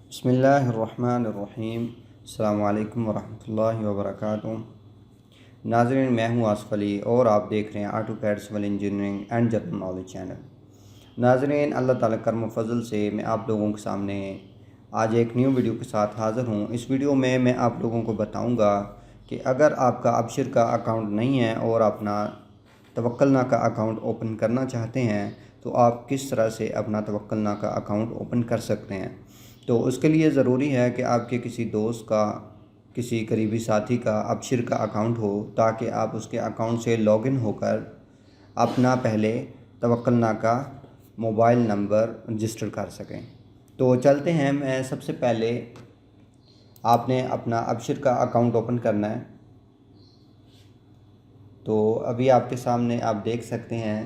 बिस्मिल्लाहिर्रहमानिर्रहीम। अस्सलामु अलैकुम वरहमतुल्लाहि वबरकातुहू। नाज़रीन, मैं हूँ आसिफ़ अली और आप देख रहे हैं AutoCAD civil engineering and general knowledge channel. नाज़रीन, अल्लाह ताला करम व फ़ज़ल से मैं आप लोगों के सामने आज एक न्यू वीडियो के साथ हाज़िर हूँ। इस वीडियो में मैं आप लोगों को बताऊँगा कि अगर आपका अबशर का अकाउंट नहीं है और अपना तवक्कलना का अकाउंट ओपन करना चाहते हैं तो आप किस तरह से अपना तवक्कलना का अकाउंट ओपन कर सकते हैं। तो उसके लिए ज़रूरी है कि आपके किसी दोस्त का, किसी करीबी साथी का अबशर का अकाउंट हो, ताकि आप उसके अकाउंट से लॉगिन होकर अपना पहले तवक्कलना का मोबाइल नंबर रजिस्टर कर सकें। तो चलते हैं। मैं सबसे पहले आपने अपना अबशर का अकाउंट ओपन करना है। तो अभी आपके सामने आप देख सकते हैं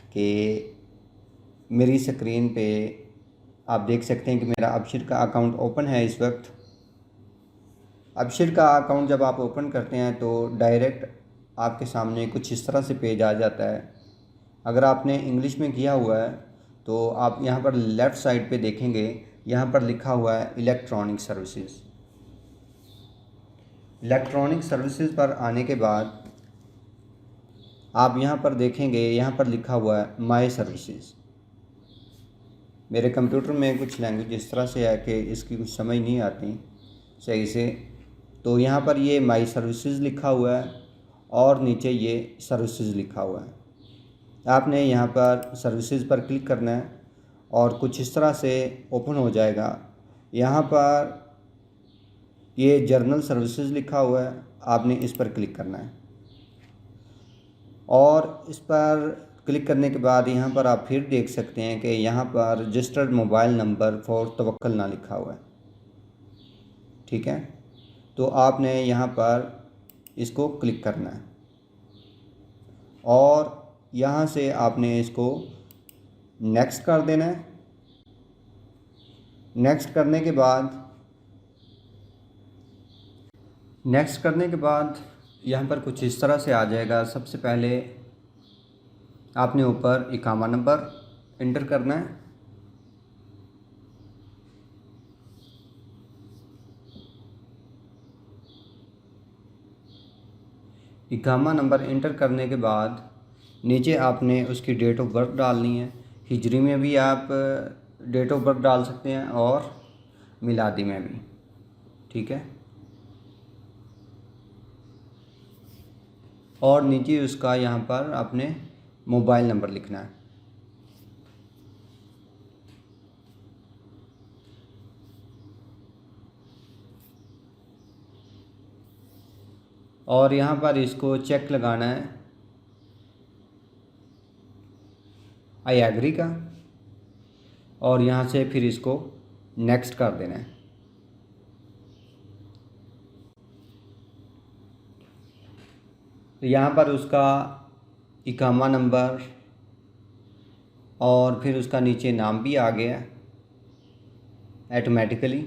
कि मेरी स्क्रीन पे आप देख सकते हैं कि मेरा अबशर का अकाउंट ओपन है इस वक्त। अबशर का अकाउंट जब आप ओपन करते हैं तो डायरेक्ट आपके सामने कुछ इस तरह से पेज आ जाता है। अगर आपने इंग्लिश में किया हुआ है तो आप यहाँ पर लेफ़्ट साइड पे देखेंगे, यहाँ पर लिखा हुआ है इलेक्ट्रॉनिक सर्विसेज। इलेक्ट्रॉनिक सर्विसेज पर आने के बाद आप यहाँ पर देखेंगे, यहाँ पर लिखा हुआ है माई सर्विसेज। मेरे कंप्यूटर में कुछ लैंग्वेज इस तरह से है कि इसकी कुछ समझ नहीं आती सही से। तो यहाँ पर ये माई सर्विसेज लिखा हुआ है और नीचे ये सर्विसेज लिखा हुआ है। आपने यहाँ पर सर्विसेज पर क्लिक करना है और कुछ इस तरह से ओपन हो जाएगा। यहाँ पर ये जर्नल सर्विसेज लिखा हुआ है, आपने इस पर क्लिक करना है और इस पर क्लिक करने के बाद यहाँ पर आप फिर देख सकते हैं कि यहाँ पर रजिस्टर्ड मोबाइल नंबर फॉर तवक्कलना लिखा हुआ है। ठीक है, तो आपने यहाँ पर इसको क्लिक करना है और यहाँ से आपने इसको नेक्स्ट कर देना है। नेक्स्ट करने के बाद यहाँ पर कुछ इस तरह से आ जाएगा। सबसे पहले आपने ऊपर इकामा नंबर इंटर करना है। इकामा नंबर इंटर करने के बाद नीचे आपने उसकी डेट ऑफ बर्थ डालनी है। हिजरी में भी आप डेट ऑफ बर्थ डाल सकते हैं और मिलादी में भी। ठीक है, और नीचे उसका यहाँ पर आपने मोबाइल नंबर लिखना है। और यहाँ पर इसको चेक लगाना है आई एग्री का, और यहाँ से फिर इसको नेक्स्ट कर देना है। तो यहाँ पर उसका इकामा नंबर और फिर उसका नीचे नाम भी आ गया ऐटोमेटिकली।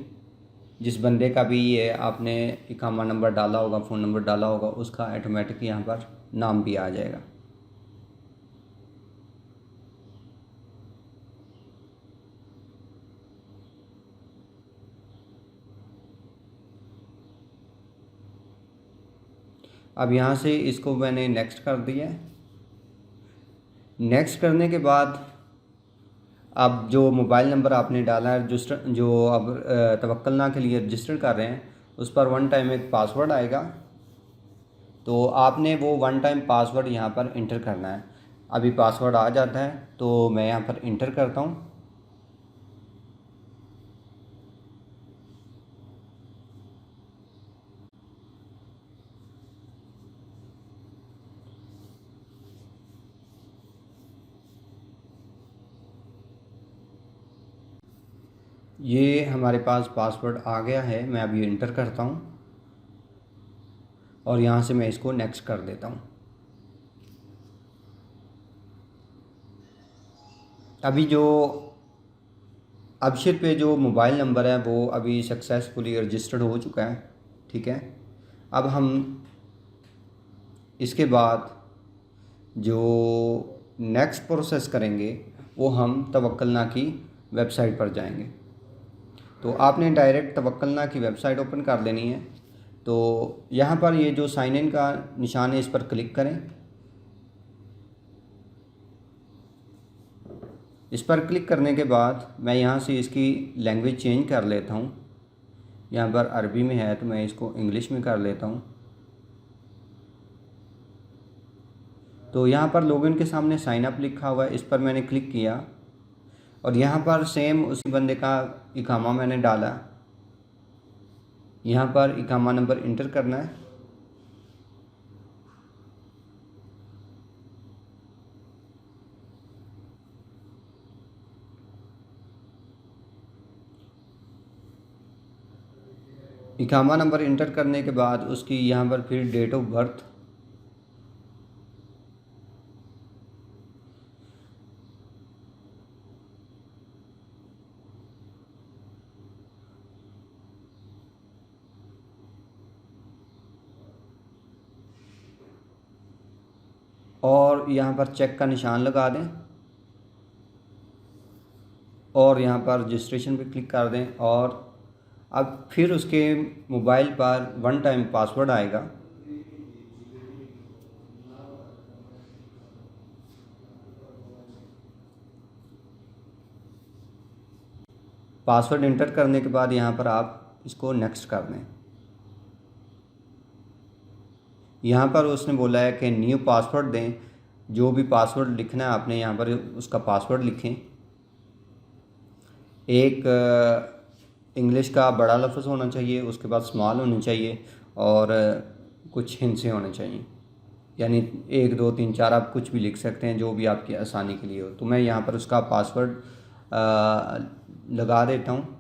जिस बंदे का भी ये आपने इकामा नंबर डाला होगा, फ़ोन नंबर डाला होगा, उसका ऐटोमेटिक यहाँ पर नाम भी आ जाएगा। अब यहाँ से इसको मैंने नेक्स्ट कर दिया है। नेक्स्ट करने के बाद अब जो मोबाइल नंबर आपने डाला है रजिस्टर, जो अब तवक्कलना के लिए रजिस्टर कर रहे हैं, उस पर वन टाइम एक पासवर्ड आएगा। तो आपने वो वन टाइम पासवर्ड यहाँ पर इंटर करना है। अभी पासवर्ड आ जाता है तो मैं यहाँ पर इंटर करता हूँ। ये हमारे पास पासवर्ड आ गया है। मैं अभी इंटर करता हूँ और यहाँ से मैं इसको नेक्स्ट कर देता हूँ। अभी जो अबशर पे जो मोबाइल नंबर है वो अभी सक्सेसफुली रजिस्टर्ड हो चुका है। ठीक है, अब हम इसके बाद जो नेक्स्ट प्रोसेस करेंगे वो हम तवक्कलना की वेबसाइट पर जाएंगे। तो आपने डायरेक्ट तवक्कलना की वेबसाइट ओपन कर लेनी है। तो यहाँ पर ये जो साइन इन का निशान है इस पर क्लिक करें। इस पर क्लिक करने के बाद मैं यहाँ से इसकी लैंग्वेज चेंज कर लेता हूँ। यहाँ पर अरबी में है तो मैं इसको इंग्लिश में कर लेता हूँ। तो यहाँ पर लॉगिन के सामने साइन अप लिखा हुआ है, इस पर मैंने क्लिक किया और यहाँ पर सेम उसी बंदे का इकामा मैंने डाला। यहाँ पर इकामा नंबर इंटर करना है। इकामा नंबर इंटर करने के बाद उसकी यहाँ पर फिर डेट ऑफ बर्थ, और यहाँ पर चेक का निशान लगा दें और यहाँ पर रजिस्ट्रेशन पे क्लिक कर दें। और अब फिर उसके मोबाइल पर वन टाइम पासवर्ड आएगा। पासवर्ड इंटर करने के बाद यहाँ पर आप इसको नेक्स्ट कर दें। यहाँ पर उसने बोला है कि न्यू पासवर्ड दें। जो भी पासवर्ड लिखना है आपने यहाँ पर उसका पासवर्ड लिखें। एक इंग्लिश का बड़ा लफ्ज़ होना चाहिए, उसके बाद स्मॉल होनी चाहिए और कुछ हिंसे होने चाहिए। यानी 1 2 3 4 आप कुछ भी लिख सकते हैं जो भी आपकी आसानी के लिए हो। तो मैं यहाँ पर उसका पासवर्ड लगा देता हूँ।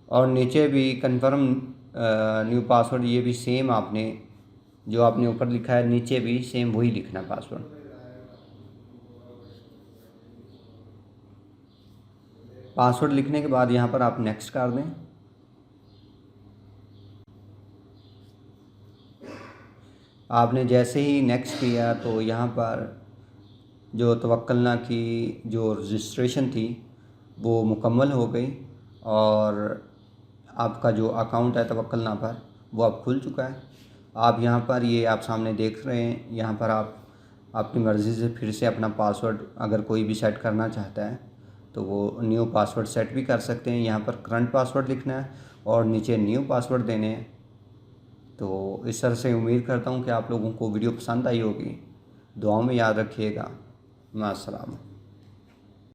और नीचे भी कंफर्म न्यू पासवर्ड, ये भी सेम आपने जो आपने ऊपर लिखा है नीचे भी सेम वही लिखना पासवर्ड। पासवर्ड लिखने के बाद यहाँ पर आप नेक्स्ट कर दें। आपने जैसे ही नेक्स्ट किया तो यहाँ पर जो तवक्कलना की जो रजिस्ट्रेशन थी वो मुकम्मल हो गई और आपका जो अकाउंट है तवक्कलना पर वो अब खुल चुका है। आप यहाँ पर ये आप सामने देख रहे हैं, यहाँ पर आप अपनी मर्ज़ी से फिर से अपना पासवर्ड अगर कोई भी सेट करना चाहता है तो वो न्यू पासवर्ड सेट भी कर सकते हैं। यहाँ पर करंट पासवर्ड लिखना है और नीचे न्यू पासवर्ड देने हैं। तो इस तरह से उम्मीद करता हूँ कि आप लोगों को वीडियो पसंद आई होगी। दुआओं में याद रखिएगा। मास्सलाम।